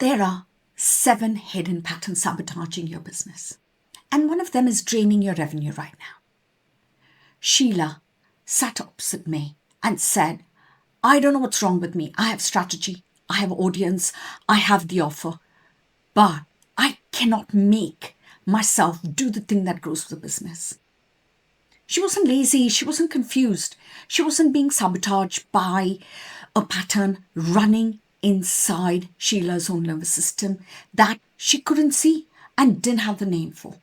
There are 7 hidden patterns sabotaging your business. And one of them is draining your revenue right now. Sheila sat opposite me and said, I don't know what's wrong with me. I have strategy, I have audience, I have the offer, but I cannot make myself do the thing that grows the business. She wasn't lazy, she wasn't confused, she wasn't being sabotaged by a pattern running inside Sheila's own nervous system that she couldn't see and didn't have the name for.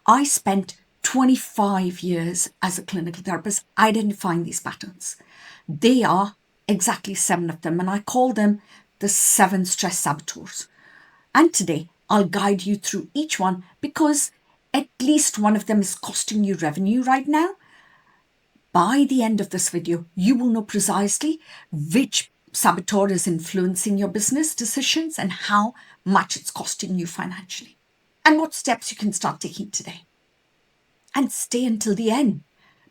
I spent 25 years as a clinical therapist identifying these patterns. They are exactly 7 of them, and I call them the 7 stress saboteurs. And today, I'll guide you through each one because at least one of them is costing you revenue right now. By the end of this video, you will know precisely which saboteur is influencing your business decisions and how much it's costing you financially, and what steps you can start taking today. And stay until the end,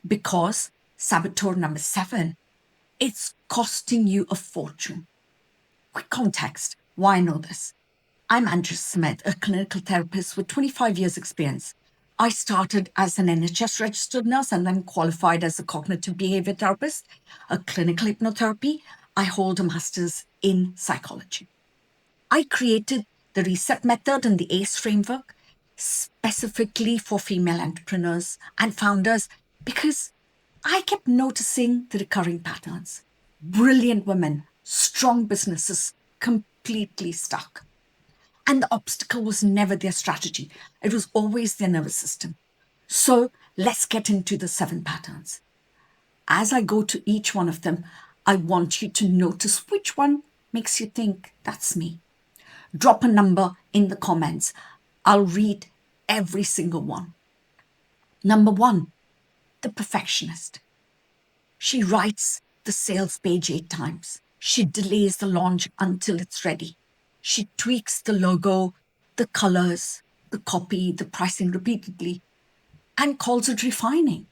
because saboteur number 7, it's costing you a fortune. Quick context, why I know this. I'm Andrew Smith, a clinical therapist with 25 years experience. I started as an NHS registered nurse and then qualified as a cognitive behavior therapist, a clinical hypnotherapy. I hold a master's in psychology. I created the reset method and the ACE framework specifically for female entrepreneurs and founders because I kept noticing the recurring patterns. Brilliant women, strong businesses, completely stuck. And the obstacle was never their strategy. It was always their nervous system. So let's get into the 7 patterns. As I go to each one of them, I want you to notice which one makes you think that's me. Drop a number in the comments. I'll read every single one. Number 1, the perfectionist. She writes the sales page 8 times. She delays the launch until it's ready. She tweaks the logo, the colors, the copy, the pricing repeatedly, and calls it refining.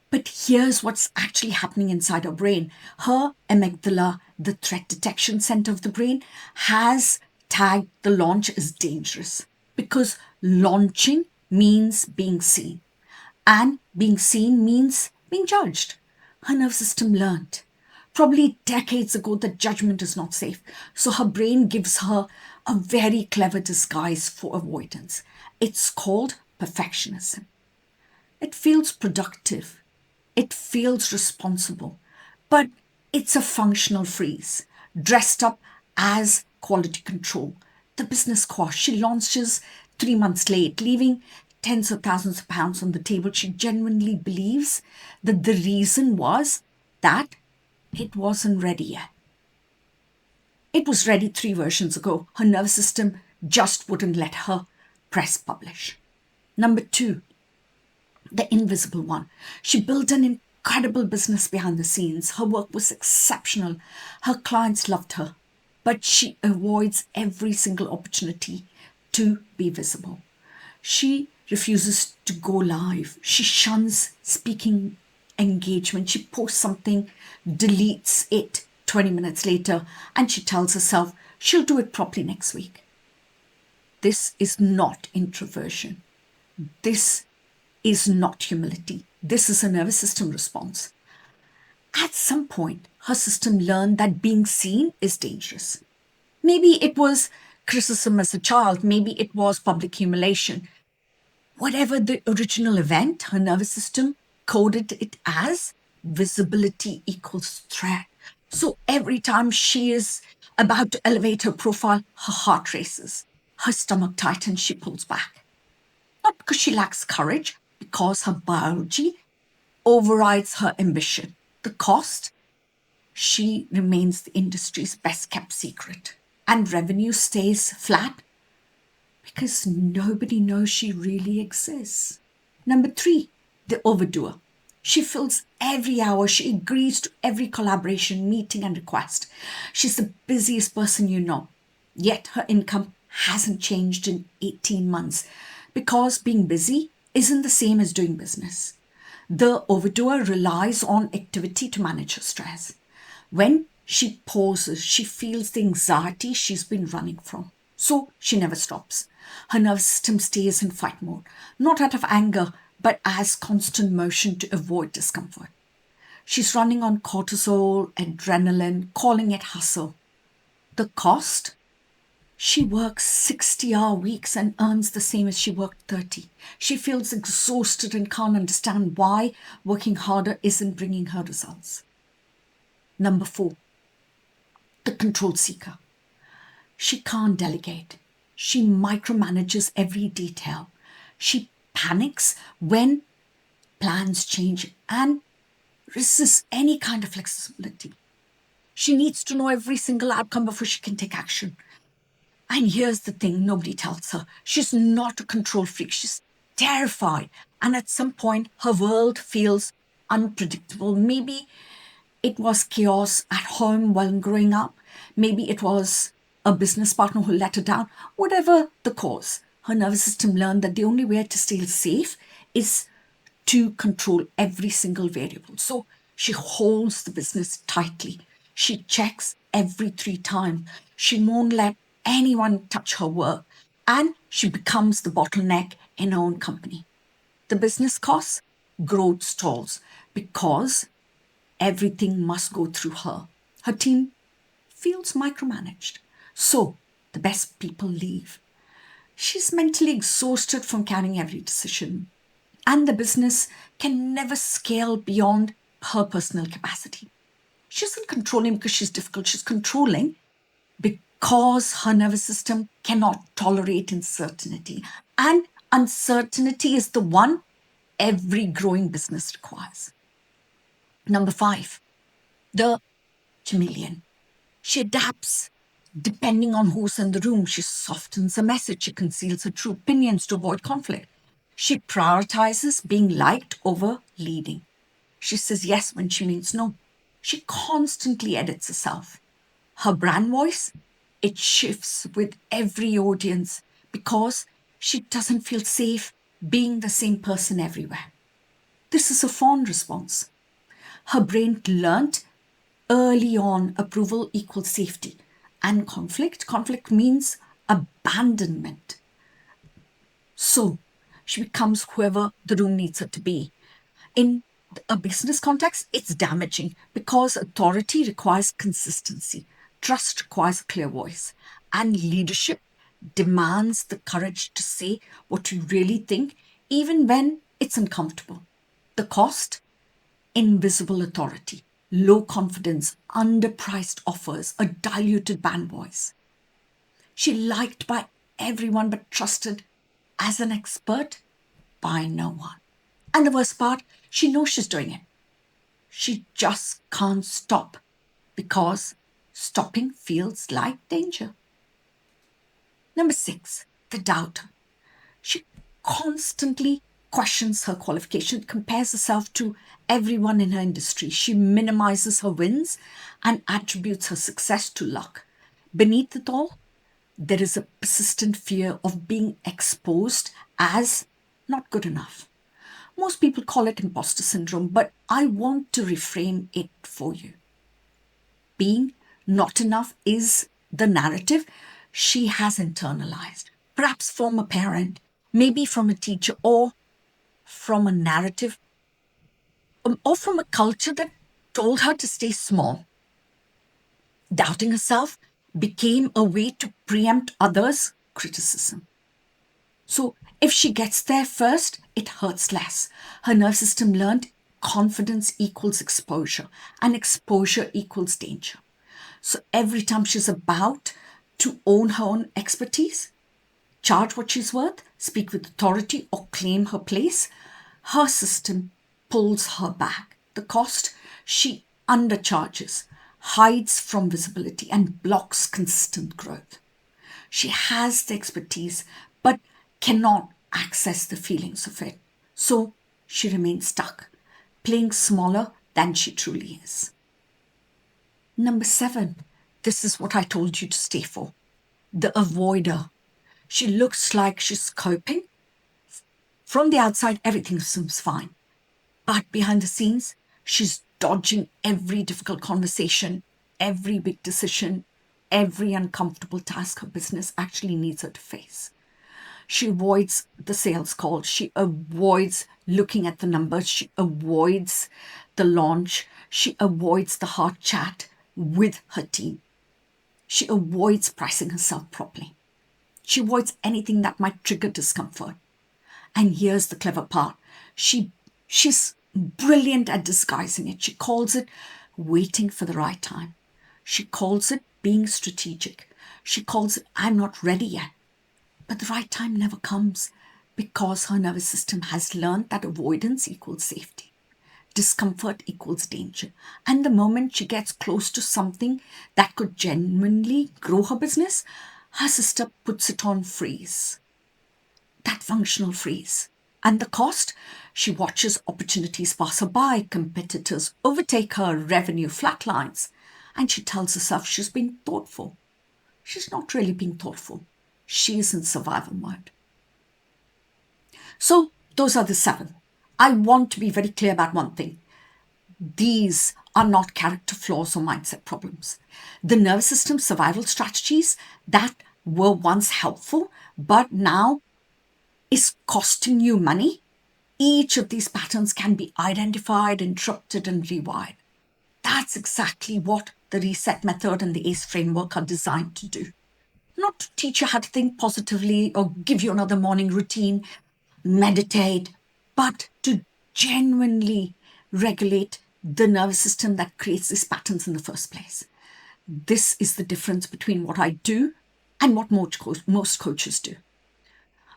But here's what's actually happening inside her brain. Her amygdala, the threat detection center of the brain, has tagged the launch as dangerous because launching means being seen, and being seen means being judged. Her nervous system learned probably decades ago that judgment is not safe. So her brain gives her a very clever disguise for avoidance. It's called perfectionism. It feels productive. It feels responsible. But it's a functional freeze, dressed up as quality control. The business cost. She launches 3 months late, leaving tens of thousands of pounds on the table. She genuinely believes that the reason was that it wasn't ready yet. It was ready 3 versions ago. Her nervous system just wouldn't let her press publish. Number 2, the invisible one. She built an incredible business behind the scenes. Her work was exceptional. Her clients loved her. But she avoids every single opportunity to be visible. She refuses to go live. She shuns speaking engagement. She posts something, deletes it 20 minutes later, and she tells herself she'll do it properly next week. This is not introversion. This is not humility. This is a nervous system response. At some point, her system learned that being seen is dangerous. Maybe it was criticism as a child. Maybe it was public humiliation. Whatever the original event, her nervous system coded it as visibility equals threat. So every time she is about to elevate her profile, her heart races, her stomach tightens, she pulls back. Not because she lacks courage, because her biology overrides her ambition. The cost? She remains the industry's best kept secret. And revenue stays flat because nobody knows she really exists. Number 3, the overdoer. She fills every hour. She agrees to every collaboration, meeting, and request. She's the busiest person you know. Yet her income hasn't changed in 18 months because being busy isn't the same as doing business. The overdoer relies on activity to manage her stress. When She pauses. She feels the anxiety she's been running from. So she never stops. Her nervous system stays in fight mode, not out of anger, but as constant motion to avoid discomfort. She's running on cortisol, adrenaline, calling it hustle. The cost? She works 60-hour weeks and earns the same as she worked 30. She feels exhausted and can't understand why working harder isn't bringing her results. Number 4, the control seeker. She can't delegate. She micromanages every detail. She panics when plans change and resists any kind of flexibility. She needs to know every single outcome before she can take action. And here's the thing nobody tells her: she's not a control freak, she's terrified. And at some point, her world feels unpredictable. Maybe it was chaos at home while growing up. Maybe it was a business partner who let her down. Whatever the cause, her nervous system learned that the only way to stay safe is to control every single variable. So she holds the business tightly. She checks every 3 times. She won't let anyone touch her work. And she becomes the bottleneck in her own company. The business costs, growth stalls, because everything must go through her. Her team feels micromanaged. So the best people leave. She's mentally exhausted from carrying every decision. And the business can never scale beyond her personal capacity. She isn't controlling because she's difficult. She's controlling because her nervous system cannot tolerate uncertainty. And uncertainty is the one every growing business requires. Number 5, the chameleon. She adapts depending on who's in the room. She softens her message. She conceals her true opinions to avoid conflict. She prioritizes being liked over leading. She says yes when she means no. She constantly edits herself. Her brand voice, it shifts with every audience because she doesn't feel safe being the same person everywhere. This is a fawn response. Her brain learnt early on approval equals safety. And conflict means abandonment. So she becomes whoever the room needs her to be. In a business context, it's damaging because authority requires consistency, trust requires a clear voice, and leadership demands the courage to say what you really think, even when it's uncomfortable. The cost? Invisible authority, low confidence, underpriced offers, a diluted band voice. She liked by everyone but trusted as an expert by no one. And the worst part, she knows she's doing it. She just can't stop because stopping feels like danger. Number 6, the doubter. She constantly questions her qualification, compares herself to everyone in her industry. She minimizes her wins and attributes her success to luck. Beneath it all, there is a persistent fear of being exposed as not good enough. Most people call it imposter syndrome, but I want to reframe it for you. Being not enough is the narrative she has internalized, perhaps from a parent, maybe from a teacher, or from a narrative, or from a culture that told her to stay small. Doubting herself became a way to preempt others' criticism. So if she gets there first, it hurts less. Her nervous system learned confidence equals exposure, and exposure equals danger. So every time she's about to own her own expertise, charge what she's worth, speak with authority, or claim her place, her system pulls her back. The cost? She undercharges, hides from visibility, and blocks consistent growth. She has the expertise, but cannot access the feelings of it. So she remains stuck, playing smaller than she truly is. Number 7, this is what I told you to stay for. The avoider. She looks like she's coping. From the outside, everything seems fine. But behind the scenes, she's dodging every difficult conversation, every big decision, every uncomfortable task her business actually needs her to face. She avoids the sales call. She avoids looking at the numbers. She avoids the launch. She avoids the hard chat with her team. She avoids pricing herself properly. She avoids anything that might trigger discomfort. And here's the clever part. She's brilliant at disguising it. She calls it waiting for the right time. She calls it being strategic. She calls it, I'm not ready yet. But the right time never comes because her nervous system has learned that avoidance equals safety. Discomfort equals danger. And the moment she gets close to something that could genuinely grow her business, her system puts it on freeze. That functional freeze. And the cost? She watches opportunities pass her by, competitors overtake her, revenue flatlines, and she tells herself she's being thoughtful. She's not really being thoughtful. She is in survival mode. So those are the 7. I want to be very clear about one thing. These are not character flaws or mindset problems. The nervous system survival strategies that were once helpful, but now is costing you money. Each of these patterns can be identified, interrupted, and rewired. That's exactly what the reset method and the ACE framework are designed to do. Not to teach you how to think positively or give you another morning routine, meditate, but to genuinely regulate the nervous system that creates these patterns in the first place. This is the difference between what I do and what most coaches do.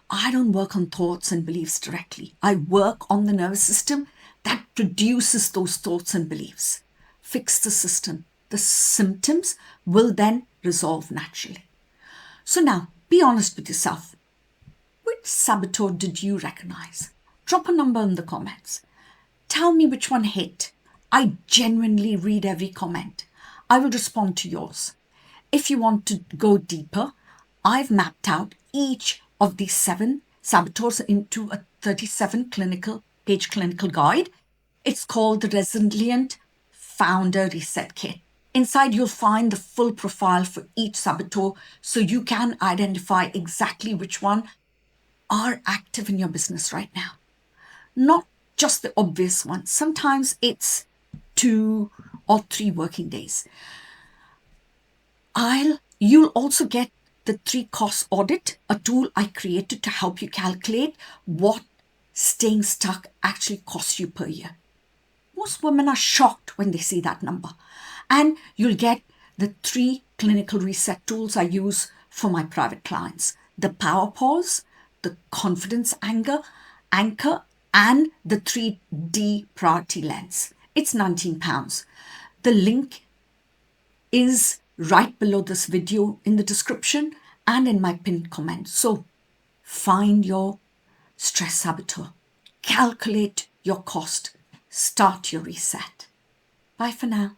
I don't work on thoughts and beliefs directly. I work on the nervous system that produces those thoughts and beliefs. Fix the system. The symptoms will then resolve naturally. So now, be honest with yourself. Which saboteur did you recognize? Drop a number in the comments. Tell me which one hit. I genuinely read every comment. I will respond to yours. If you want to go deeper, I've mapped out each of these 7 saboteurs into a 37-page clinical guide. It's called the Resilient Founder Reset Kit. Inside, you'll find the full profile for each saboteur so you can identify exactly which one are active in your business right now. Not just the obvious ones. Sometimes it's 2 or 3 working days. You'll also get the 3 cost audit, a tool I created to help you calculate what staying stuck actually costs you per year. Most women are shocked when they see that number. And you'll get the 3 clinical reset tools I use for my private clients. The power pause, the confidence anchor, and the 3D priority lens. It's £19. The link is right below this video in the description and in my pinned comment. So find your stress saboteur, calculate your cost, start your reset. Bye for now.